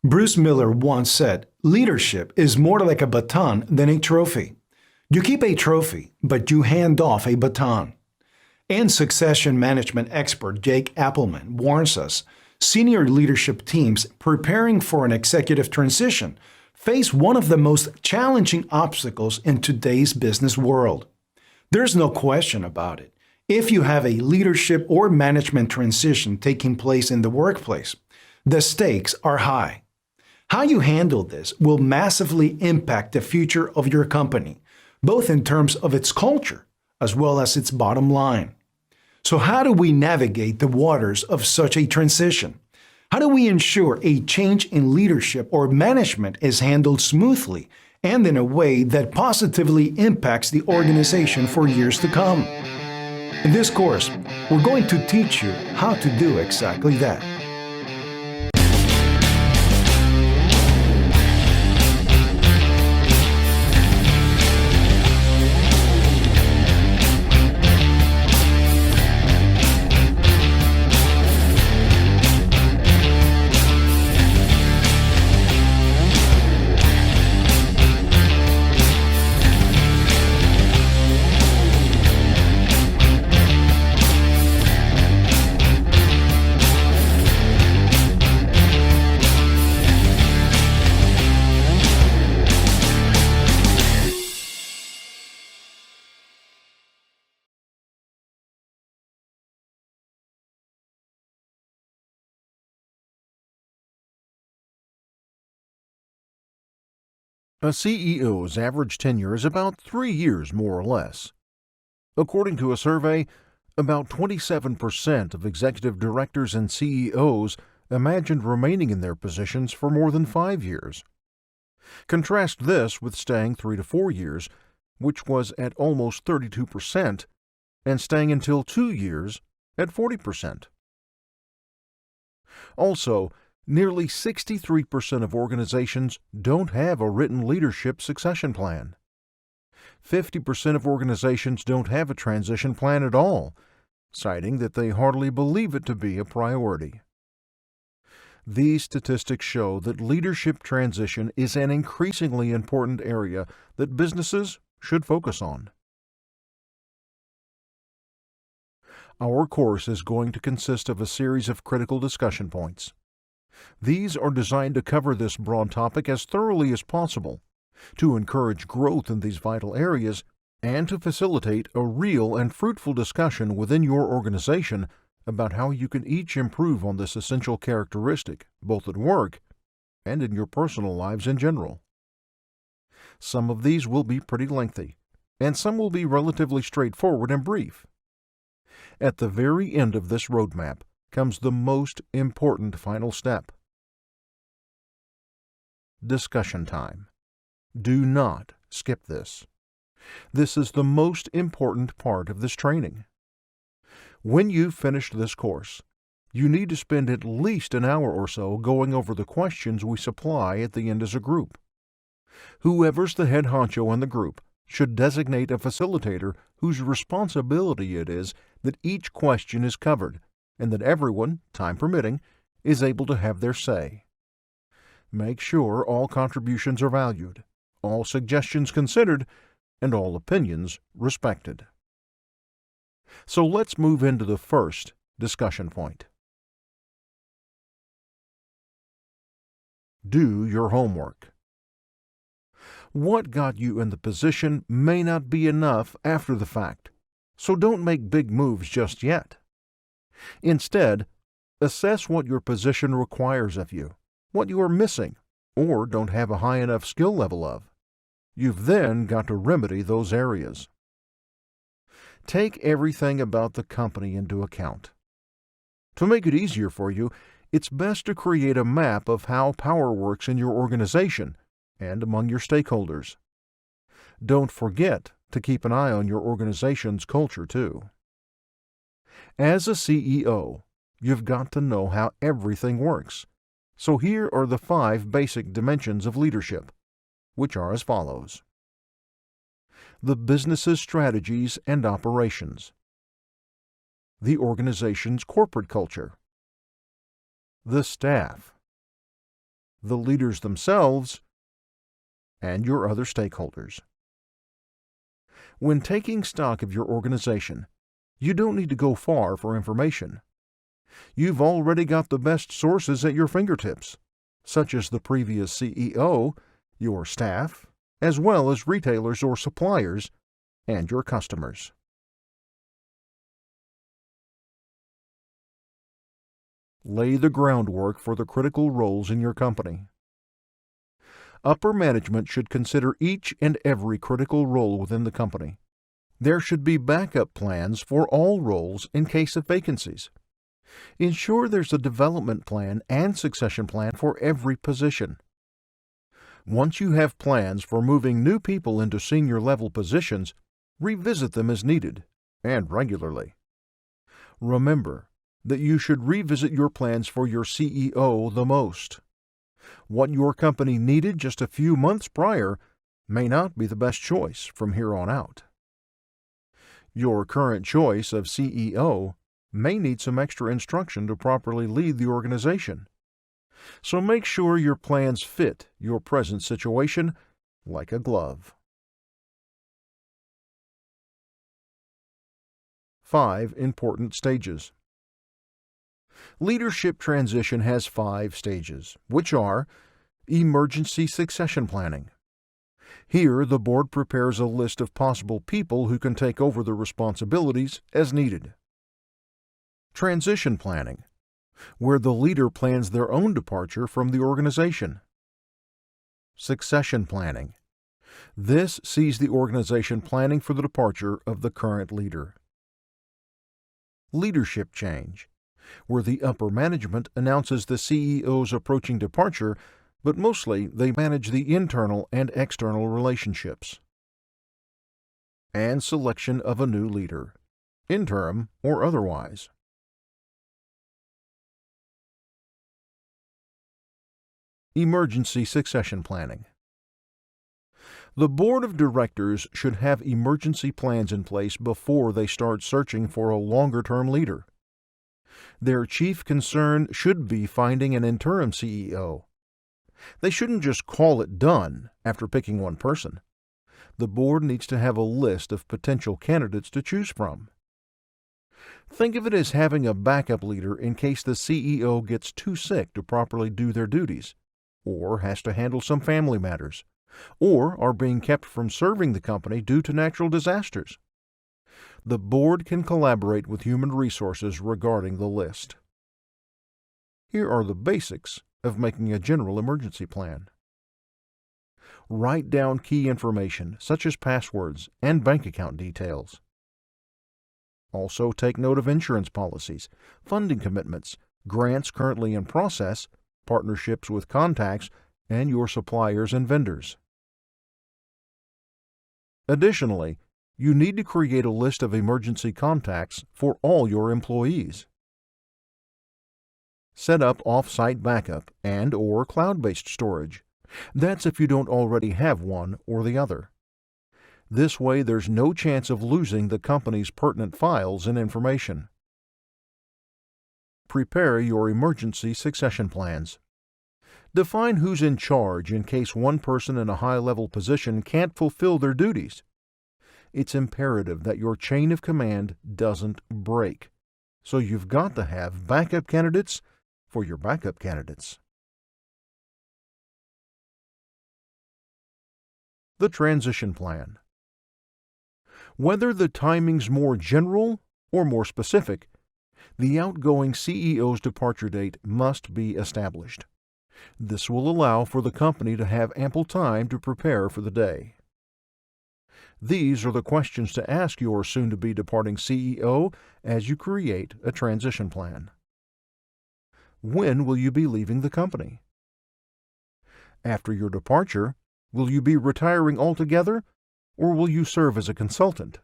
Bruce Miller once said, "Leadership is more like a baton than a trophy. You keep a trophy, but you hand off a baton." And succession management expert Jake Appelman warns us senior leadership teams preparing for an executive transition face one of the most challenging obstacles in today's business world. There's no question about it. If you have a leadership or management transition taking place in the workplace, the stakes are high. How you handle this will massively impact the future of your company, both in terms of its culture as well as its bottom line. So, how do we navigate the waters of such a transition? How do we ensure a change in leadership or management is handled smoothly and in a way that positively impacts the organization for years to come? In this course, we're going to teach you how to do exactly that. A CEO's average tenure is about 3 years, more or less. According to a survey, about 27% of executive directors and CEOs imagined remaining in their positions for more than 5 years. Contrast this with staying 3 to 4 years, which was at almost 32%, and staying until 2 years at 40%. Also, nearly 63% of organizations don't have a written leadership succession plan. 50% of organizations don't have a transition plan at all, citing that they hardly believe it to be a priority. These statistics show that leadership transition is an increasingly important area that businesses should focus on. Our course is going to consist of a series of critical discussion points. These are designed to cover this broad topic as thoroughly as possible, to encourage growth in these vital areas, and to facilitate a real and fruitful discussion within your organization about how you can each improve on this essential characteristic, both at work and in your personal lives in general. Some of these will be pretty lengthy, and some will be relatively straightforward and brief. At the very end of this roadmap comes the most important final step. Discussion time. Do not skip this. This is the most important part of this training. When you've finished this course, you need to spend at least an hour or so going over the questions we supply at the end as a group. Whoever's the head honcho in the group should designate a facilitator whose responsibility it is that each question is covered, and that everyone, time permitting, is able to have their say. Make sure all contributions are valued, all suggestions considered, and all opinions respected. So let's move into the first discussion point. Do your homework. What got you in the position may not be enough after the fact, so don't make big moves just yet. Instead, assess what your position requires of you, what you are missing, or don't have a high enough skill level of. You've then got to remedy those areas. Take everything about the company into account. To make it easier for you, it's best to create a map of how power works in your organization and among your stakeholders. Don't forget to keep an eye on your organization's culture, too. As a CEO, you've got to know how everything works. So here are the 5 basic dimensions of leadership, which are as follows. The business's strategies and operations. The organization's corporate culture. The staff. the leaders themselves, and your other stakeholders. When taking stock of your organization, you don't need to go far for information. You've already got the best sources at your fingertips, such as the previous CEO, your staff, as well as retailers or suppliers, and your customers. Lay the groundwork for the critical roles in your company. Upper management should consider each and every critical role within the company. There should be backup plans for all roles in case of vacancies. Ensure there's a development plan and succession plan for every position. Once you have plans for moving new people into senior level positions, revisit them as needed and regularly. Remember that you should revisit your plans for your CEO the most. What your company needed just a few months prior may not be the best choice from here on out. Your current choice of CEO may need some extra instruction to properly lead the organization. So make sure your plans fit your present situation like a glove. 5 important stages. Leadership transition has 5 stages, which are emergency succession planning. Here, the board prepares a list of possible people who can take over the responsibilities as needed. Transition planning, where the leader plans their own departure from the organization. Succession planning. This sees the organization planning for the departure of the current leader. Leadership change, where the upper management announces the CEO's approaching departure, but mostly they manage the internal and external relationships. And selection of a new leader, interim or otherwise. Emergency succession planning. The board of directors should have emergency plans in place before they start searching for a longer-term leader. Their chief concern should be finding an interim CEO. They shouldn't just call it done after picking one person. The board needs to have a list of potential candidates to choose from. Think of it as having a backup leader in case the CEO gets too sick to properly do their duties, or has to handle some family matters, or are being kept from serving the company due to natural disasters. The board can collaborate with human resources regarding the list. Here are the basics of making a general emergency plan. Write down key information such as passwords and bank account details. Also take note of insurance policies, funding commitments, grants currently in process, partnerships with contacts, and your suppliers and vendors. Additionally, you need to create a list of emergency contacts for all your employees. Set up off-site backup and/or cloud-based storage. That's if you don't already have one or the other. This way, there's no chance of losing the company's pertinent files and information. Prepare your emergency succession plans. Define who's in charge in case one person in a high-level position can't fulfill their duties. It's imperative that your chain of command doesn't break, so you've got to have backup candidates for your backup candidates. The transition plan. Whether the timing's more general or more specific, the outgoing CEO's departure date must be established. This will allow for the company to have ample time to prepare for the day. These are the questions to ask your soon-to-be departing CEO as you create a transition plan. When will you be leaving the company? After your departure, will you be retiring altogether, or will you serve as a consultant?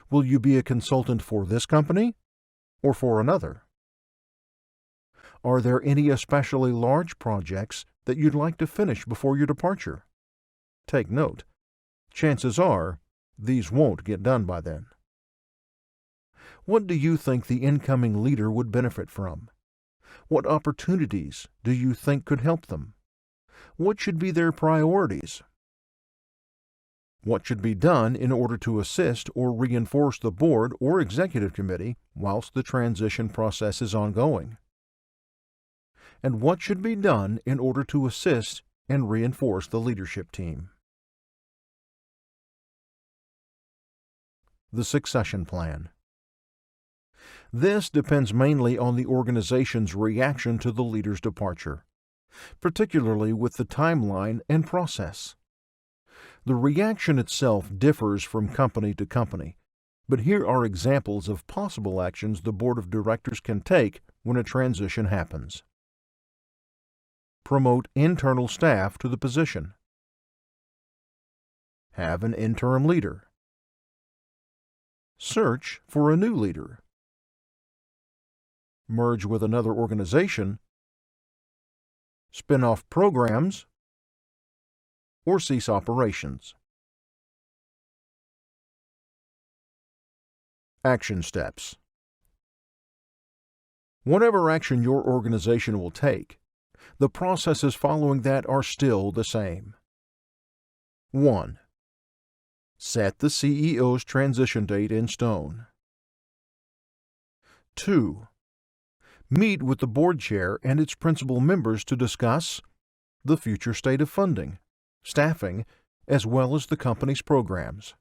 Will you be a consultant for this company or for another? Are there any especially large projects that you'd like to finish before your departure? Take note. Chances are these won't get done by then. What do you think the incoming leader would benefit from? What opportunities do you think could help them? What should be their priorities? What should be done in order to assist or reinforce the board or executive committee whilst the transition process is ongoing? And what should be done in order to assist and reinforce the leadership team? The succession plan. This depends mainly on the organization's reaction to the leader's departure, particularly with the timeline and process. The reaction itself differs from company to company, but here are examples of possible actions the board of directors can take when a transition happens. Promote internal staff to the position. Have an interim leader. Search for a new leader. Merge with another organization. Spin off programs, or cease operations. Action steps. Whatever action your organization will take, the processes following that are still the same. 1. Set the CEO's transition date in stone. 2. Meet with the board chair and its principal members to discuss the future state of funding, staffing, as well as the company's programs,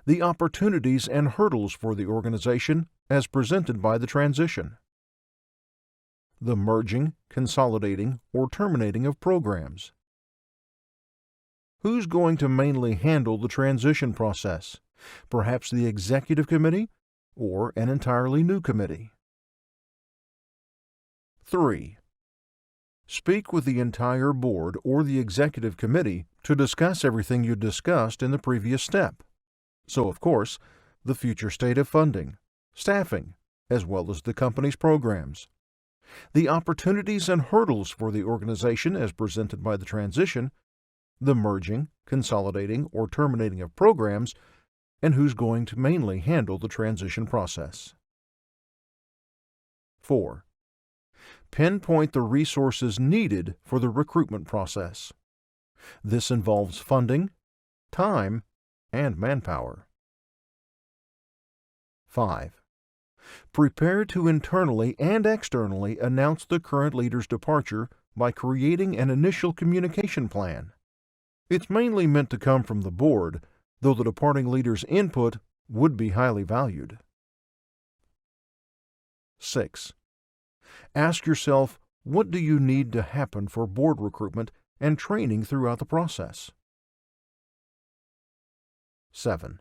the opportunities and hurdles for the organization as presented by the transition, the merging, consolidating, or terminating of programs. Who's going to mainly handle the transition process? Perhaps the executive committee or an entirely new committee? 3. Speak with the entire board or the executive committee to discuss everything you discussed in the previous step. So, of course, the future state of funding, staffing, as well as the company's programs, the opportunities and hurdles for the organization as presented by the transition, the merging, consolidating, or terminating of programs, and who's going to mainly handle the transition process. 4. Pinpoint the resources needed for the recruitment process. This involves funding, time, and manpower. 5. Prepare to internally and externally announce the current leader's departure by creating an initial communication plan. It's mainly meant to come from the board, though the departing leader's input would be highly valued. 6. Ask yourself, what do you need to happen for board recruitment and training throughout the process? 7.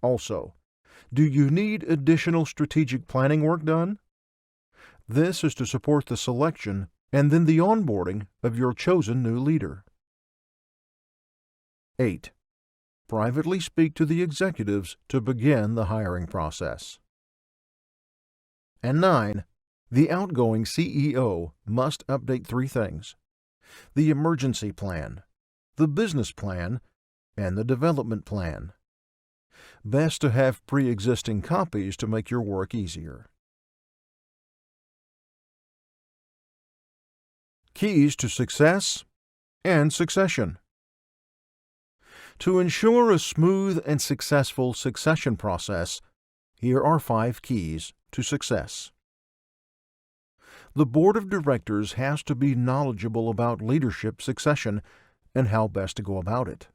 Also, do you need additional strategic planning work done? This is to support the selection and then the onboarding of your chosen new leader. 8. Privately speak to the executives to begin the hiring process. And 9. The outgoing CEO must update 3 things: the emergency plan, the business plan, and the development plan. Best to have pre-existing copies to make your work easier. Keys to success and succession. To ensure a smooth and successful succession process, here are 5 keys to success. The board of directors has to be knowledgeable about leadership succession and how best to go about it.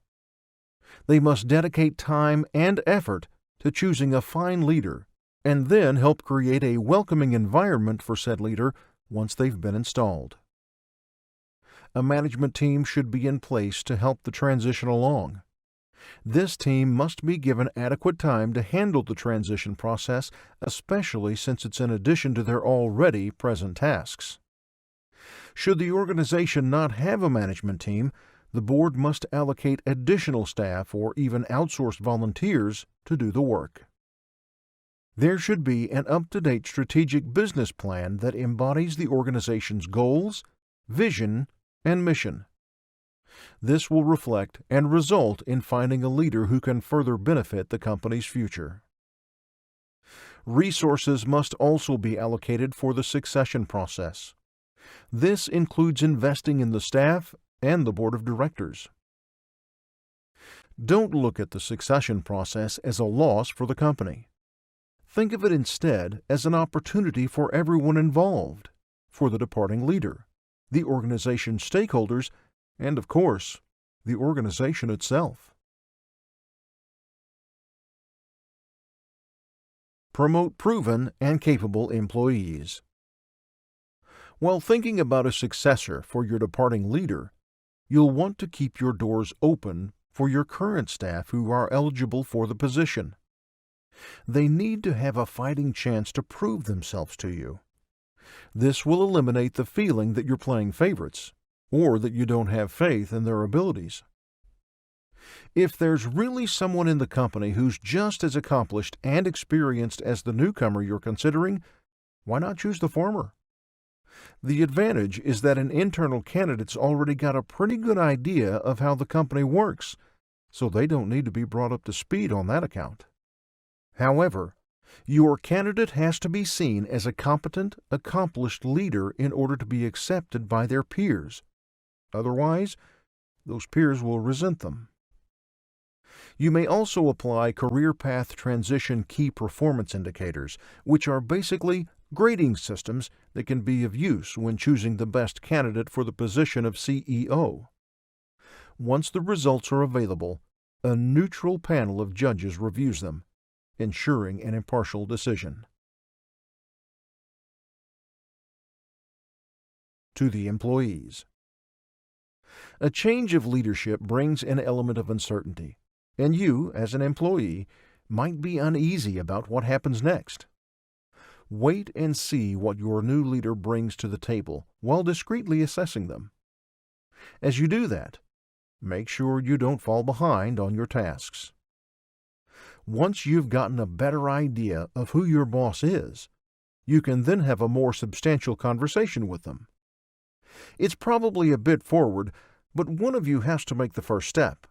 They must dedicate time and effort to choosing a fine leader and then help create a welcoming environment for said leader once they've been installed. A management team should be in place to help the transition along. This team must be given adequate time to handle the transition process, especially since it's in addition to their already present tasks. Should the organization not have a management team, the board must allocate additional staff or even outsourced volunteers to do the work. There should be an up-to-date strategic business plan that embodies the organization's goals, vision, and mission. This will reflect and result in finding a leader who can further benefit the company's future. Resources must also be allocated for the succession process. This includes investing in the staff and the board of directors. Don't look at the succession process as a loss for the company. Think of it instead as an opportunity for everyone involved, for the departing leader, the organization's stakeholders, and of course, the organization itself. Promote proven and capable employees. While thinking about a successor for your departing leader, you'll want to keep your doors open for your current staff who are eligible for the position. They need to have a fighting chance to prove themselves to you. This will eliminate the feeling that you're playing favorites or that you don't have faith in their abilities. If there's really someone in the company who's just as accomplished and experienced as the newcomer you're considering, why not choose the former? The advantage is that an internal candidate's already got a pretty good idea of how the company works, so they don't need to be brought up to speed on that account. However, your candidate has to be seen as a competent, accomplished leader in order to be accepted by their peers. Otherwise, those peers will resent them. You may also apply career path transition key performance indicators, which are basically grading systems that can be of use when choosing the best candidate for the position of CEO. Once the results are available, a neutral panel of judges reviews them, ensuring an impartial decision. To the employees. A change of leadership brings an element of uncertainty, and you, as an employee, might be uneasy about what happens next. Wait and see what your new leader brings to the table while discreetly assessing them. As you do that, make sure you don't fall behind on your tasks. Once you've gotten a better idea of who your boss is, you can then have a more substantial conversation with them. It's probably a bit forward, but one of you has to make the first step.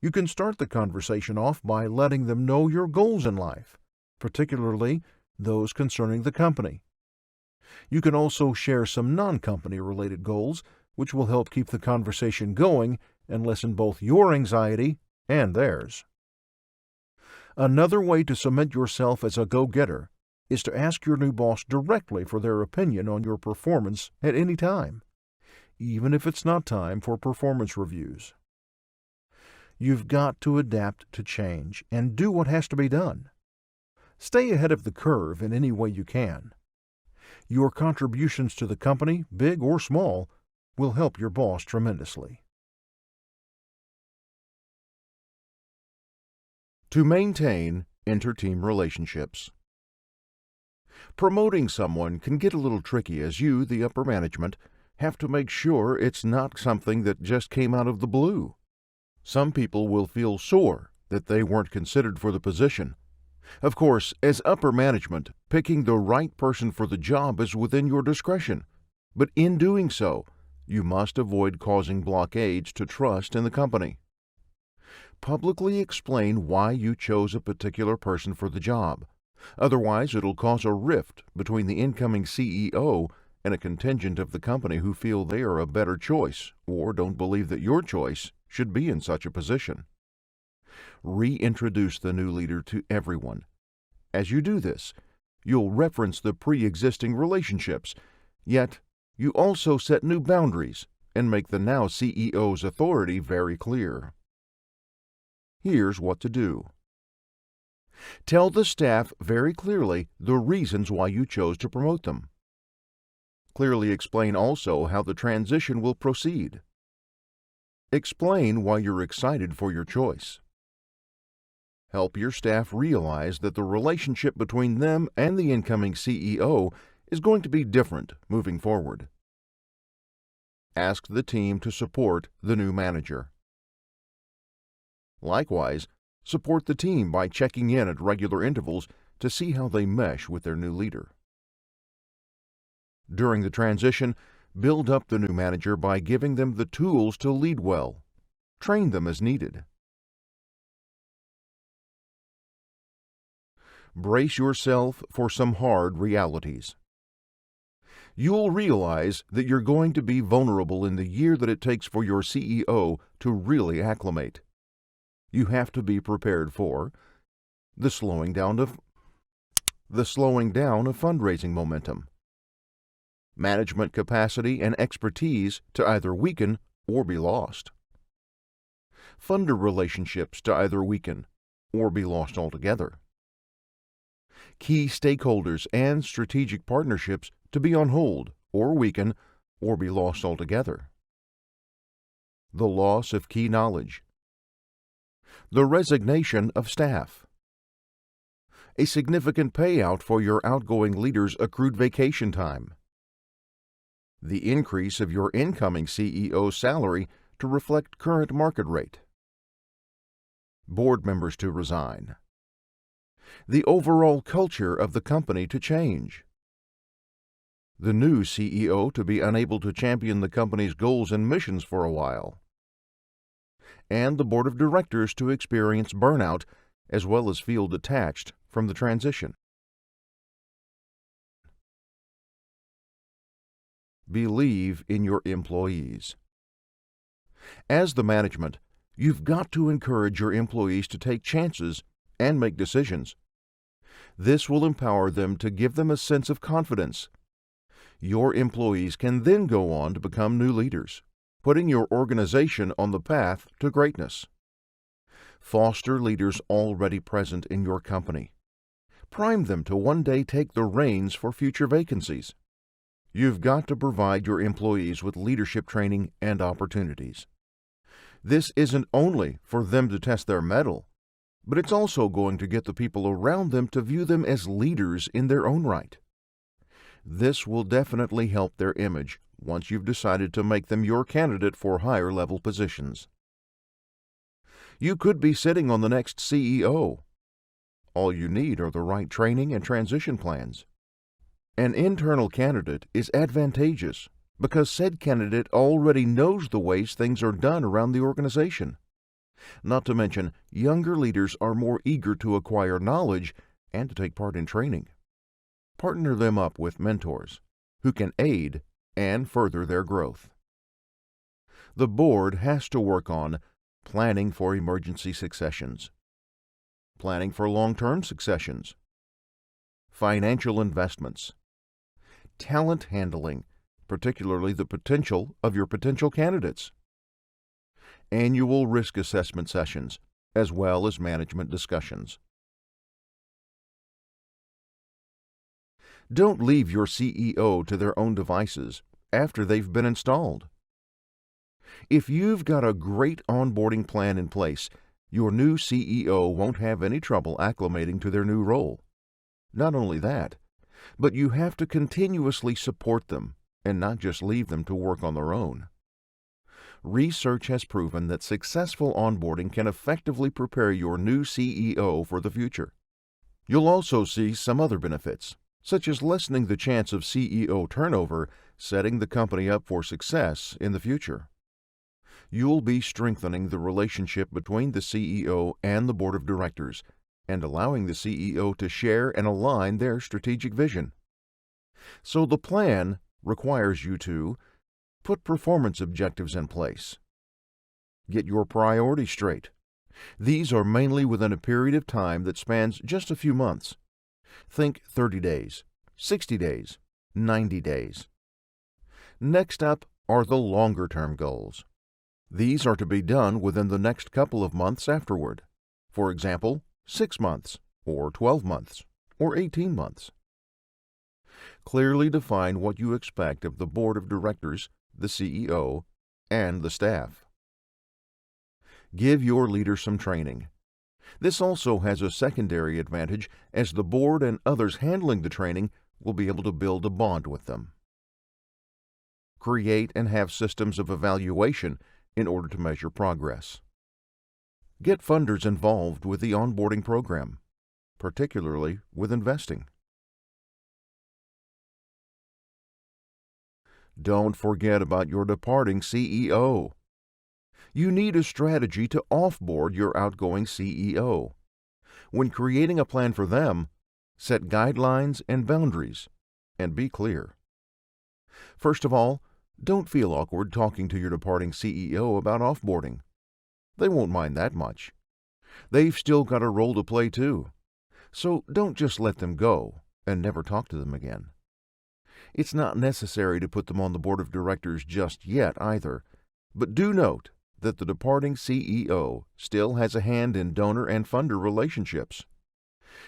You can start the conversation off by letting them know your goals in life, particularly those concerning the company. You can also share some non-company related goals, which will help keep the conversation going and lessen both your anxiety and theirs. Another way to cement yourself as a go-getter is to ask your new boss directly for their opinion on your performance at any time, even if it's not time for performance reviews. You've got to adapt to change and do what has to be done. Stay ahead of the curve in any way you can. Your contributions to the company, big or small, will help your boss tremendously. To maintain inter-team relationships. Promoting someone can get a little tricky as you, the upper management, have to make sure it's not something that just came out of the blue. Some people will feel sore that they weren't considered for the position. Of course, as upper management, picking the right person for the job is within your discretion, but in doing so, you must avoid causing blockades to trust in the company. Publicly explain why you chose a particular person for the job. Otherwise, it'll cause a rift between the incoming CEO and a contingent of the company who feel they are a better choice or don't believe that your choice should be in such a position. Reintroduce the new leader to everyone. As you do this, you'll reference the pre-existing relationships, yet you also set new boundaries and make the now CEO's authority very clear. Here's what to do. Tell the staff very clearly the reasons why you chose to promote them. Clearly explain also how the transition will proceed. Explain why you're excited for your choice. Help your staff realize that the relationship between them and the incoming CEO is going to be different moving forward. Ask the team to support the new manager. Likewise, support the team by checking in at regular intervals to see how they mesh with their new leader. During the transition, build up the new manager by giving them the tools to lead well. Train them as needed. Brace yourself for some hard realities. You'll realize that you're going to be vulnerable in the year that it takes for your CEO to really acclimate. You have to be prepared for the slowing down of fundraising momentum, management capacity and expertise to either weaken or be lost, funder relationships to either weaken or be lost altogether, key stakeholders and strategic partnerships to be on hold or weaken or be lost altogether, the loss of key knowledge, the resignation of staff, a significant payout for your outgoing leader's accrued vacation time, the increase of your incoming CEO's salary to reflect current market rate, board members to resign, the overall culture of the company to change, the new CEO to be unable to champion the company's goals and missions for a while, and the board of directors to experience burnout as well as feel detached from the transition. Believe in your employees. As the management, you've got to encourage your employees to take chances and make decisions. This will empower them to give them a sense of confidence. Your employees can then go on to become new leaders, putting your organization on the path to greatness. Foster leaders already present in your company. Prime them to one day take the reins for future vacancies. You've got to provide your employees with leadership training and opportunities. This isn't only for them to test their mettle, but it's also going to get the people around them to view them as leaders in their own right. This will definitely help their image once you've decided to make them your candidate for higher level positions. You could be sitting on the next CEO. All you need are the right training and transition plans. An internal candidate is advantageous because said candidate already knows the ways things are done around the organization. Not to mention, younger leaders are more eager to acquire knowledge and to take part in training. Partner them up with mentors who can aid and further their growth. The board has to work on planning for emergency successions, planning for long-term successions, financial investments, talent handling, particularly the potential of your potential candidates, annual risk assessment sessions, as well as management discussions. Don't leave your CEO to their own devices after they've been installed. If you've got a great onboarding plan in place, your new CEO won't have any trouble acclimating to their new role. Not only that, but you have to continuously support them and not just leave them to work on their own. Research has proven that successful onboarding can effectively prepare your new CEO for the future. You'll also see some other benefits, such as lessening the chance of CEO turnover, setting the company up for success in the future. You'll be strengthening the relationship between the CEO and the board of directors and allowing the CEO to share and align their strategic vision. So the plan requires you to put performance objectives in place. Get your priorities straight. These are mainly within a period of time that spans just a few months. Think 30 days, 60 days, 90 days. Next up are the longer-term goals. These are to be done within the next couple of months afterward. For example, 6 months, or 12 months, or 18 months. Clearly define what you expect of the board of directors, the CEO, and the staff. Give your leader some training. This also has a secondary advantage as the board and others handling the training will be able to build a bond with them. Create and have systems of evaluation in order to measure progress. Get funders involved with the onboarding program, particularly with investing. Don't forget about your departing CEO. You need a strategy to offboard your outgoing CEO. When creating a plan for them, Set guidelines and boundaries, and be clear. First of all, don't feel awkward talking to your departing CEO about offboarding. They won't mind that much. They've still got a role to play too. So don't just let them go and never talk to them again. It's not necessary to put them on the board of directors just yet either, but do note that the departing CEO still has a hand in donor and funder relationships.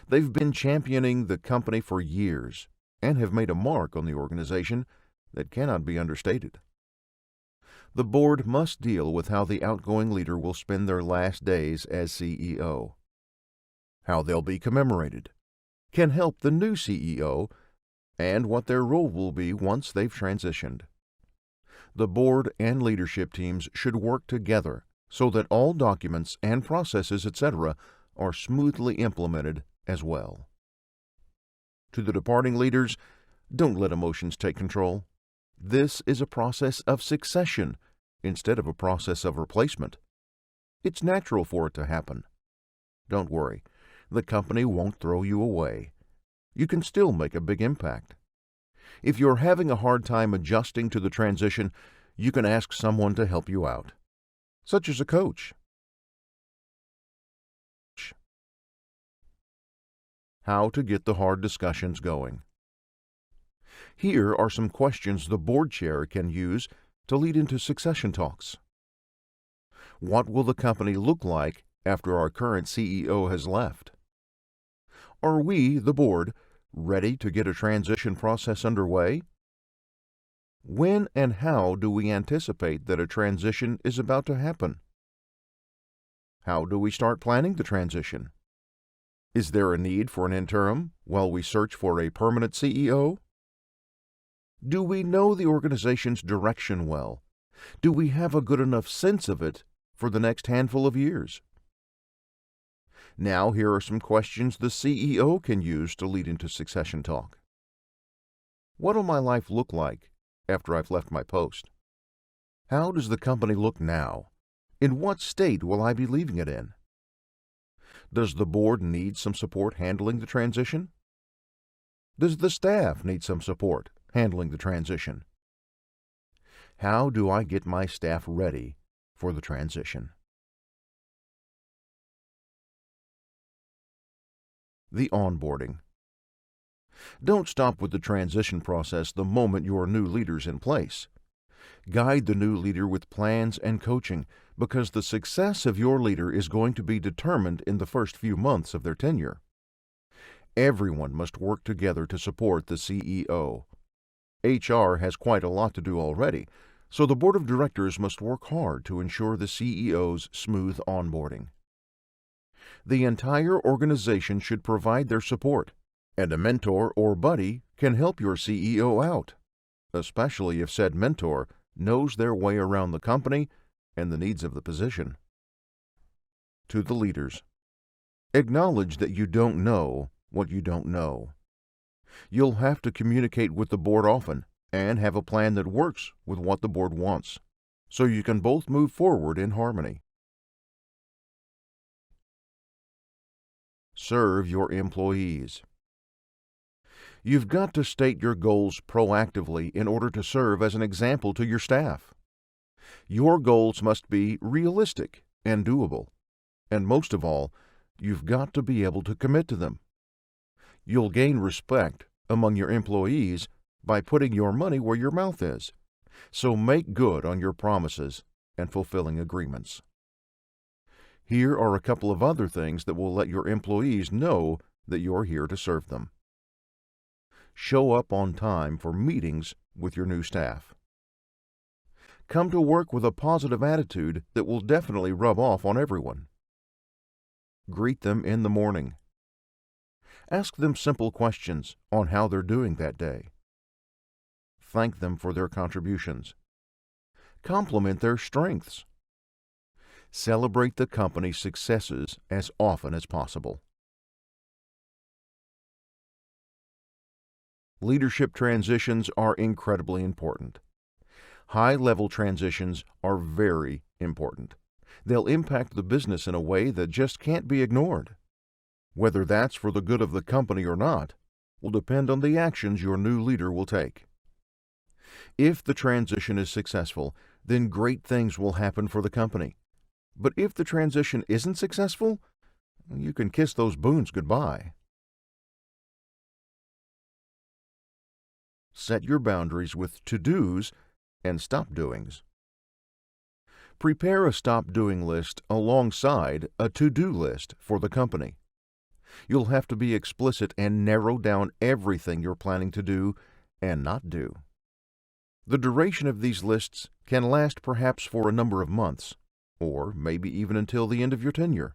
They've been championing the company for years and have made a mark on the organization that cannot be understated. The board must deal with how the outgoing leader will spend their last days as CEO. How they'll be commemorated can help the new CEO and what their role will be once they've transitioned. The board and leadership teams should work together so that all documents and processes, etc., are smoothly implemented as well. To the departing leaders, don't let emotions take control. This is a process of succession instead of a process of replacement. It's natural for it to happen. Don't worry, the company won't throw you away. You can still make a big impact. If you're having a hard time adjusting to the transition, you can ask someone to help you out, such as a coach. How to get the hard discussions going. Here are some questions the board chair can use to lead into succession talks. What will the company look like after our current CEO has left? Are we, the board, ready to get a transition process underway? When and how do we anticipate that a transition is about to happen? How do we start planning the transition? Is there a need for an interim while we search for a permanent CEO? Do we know the organization's direction well? Do we have a good enough sense of it for the next handful of years? Now, here are some questions the CEO can use to lead into succession talk. What will my life look like after I've left my post? How does the company look now? In what state will I be leaving it in? Does the board need some support handling the transition? Does the staff need some support handling the transition? How do I get my staff ready for the transition? The onboarding. Don't stop with the transition process the moment your new leader's in place. Guide the new leader with plans and coaching, because the success of your leader is going to be determined in the first few months of their tenure. Everyone must work together to support the CEO. HR has quite a lot to do already, so the board of directors must work hard to ensure the CEO's smooth onboarding. The entire organization should provide their support, and a mentor or buddy can help your CEO out, especially if said mentor knows their way around the company and the needs of the position. To the leaders, acknowledge that you don't know what you don't know. You'll have to communicate with the board often and have a plan that works with what the board wants, so you can both move forward in harmony. Serve your employees. You've got to state your goals proactively in order to serve as an example to your staff. Your goals must be realistic and doable, and most of all, you've got to be able to commit to them. You'll gain respect among your employees by putting your money where your mouth is, so make good on your promises and fulfilling agreements. Here are a couple of other things that will let your employees know that you're here to serve them. Show up on time for meetings with your new staff. Come to work with a positive attitude that will definitely rub off on everyone. Greet them in the morning. Ask them simple questions on how they're doing that day. Thank them for their contributions. Compliment their strengths. Celebrate the company's successes as often as possible. Leadership transitions are incredibly important. High-level transitions are very important. They'll impact the business in a way that just can't be ignored. Whether that's for the good of the company or not will depend on the actions your new leader will take. If the transition is successful, then great things will happen for the company. But if the transition isn't successful, you can kiss those boons goodbye. Set your boundaries with to-dos and stop-doings. Prepare a stop-doing list alongside a to-do list for the company. You'll have to be explicit and narrow down everything you're planning to do and not do. The duration of these lists can last perhaps for a number of months, or maybe even until the end of your tenure.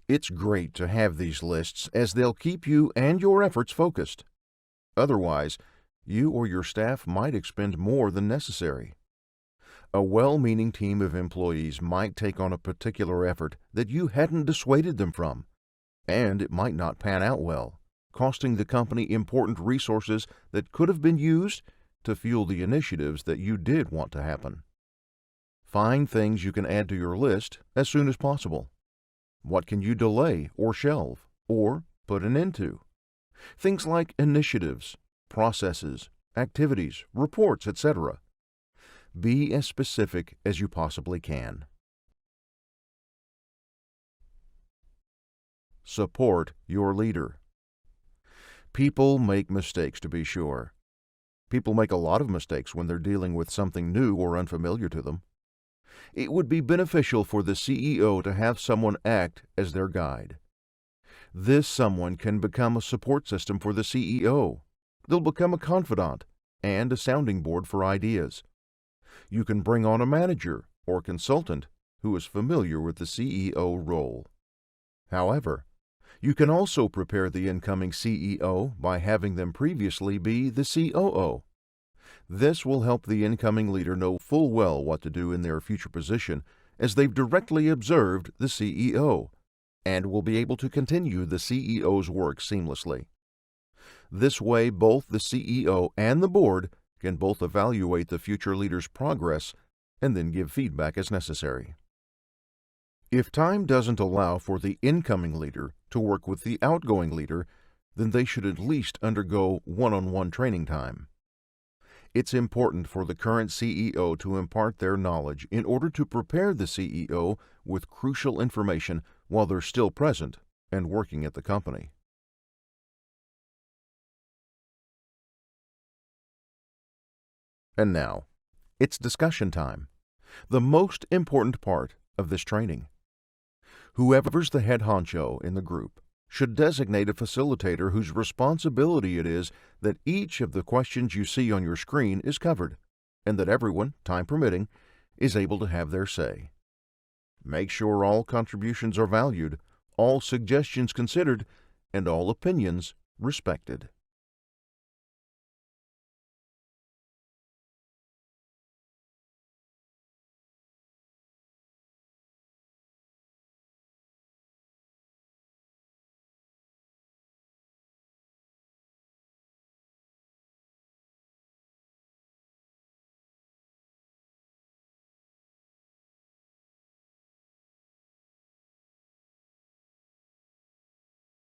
It's great to have these lists as they'll keep you and your efforts focused. Otherwise, you or your staff might expend more than necessary. A well-meaning team of employees might take on a particular effort that you hadn't dissuaded them from, and it might not pan out well, costing the company important resources that could have been used to fuel the initiatives that you did want to happen. Find things you can add to your list as soon as possible. What can you delay or shelve or put an end to? Things like initiatives, processes, activities, reports, etc. Be as specific as you possibly can. Support your leader. People make mistakes, to be sure. People make a lot of mistakes when they're dealing with something new or unfamiliar to them. It would be beneficial for the CEO to have someone act as their guide. This someone can become a support system for the CEO. They'll become a confidant and a sounding board for ideas. You can bring on a manager or consultant who is familiar with the CEO role. However, you can also prepare the incoming CEO by having them previously be the COO. This will help the incoming leader know full well what to do in their future position as they've directly observed the CEO, and will be able to continue the CEO's work seamlessly. This way, both the CEO and the board can both evaluate the future leader's progress and then give feedback as necessary. If time doesn't allow for the incoming leader to work with the outgoing leader, then they should at least undergo one-on-one training time. It's important for the current CEO to impart their knowledge in order to prepare the CEO with crucial information while they're still present and working at the company. And now, it's discussion time, the most important part of this training. Whoever's the head honcho in the group should designate a facilitator whose responsibility it is that each of the questions you see on your screen is covered, and that everyone, time permitting, is able to have their say. Make sure all contributions are valued, all suggestions considered, and all opinions respected.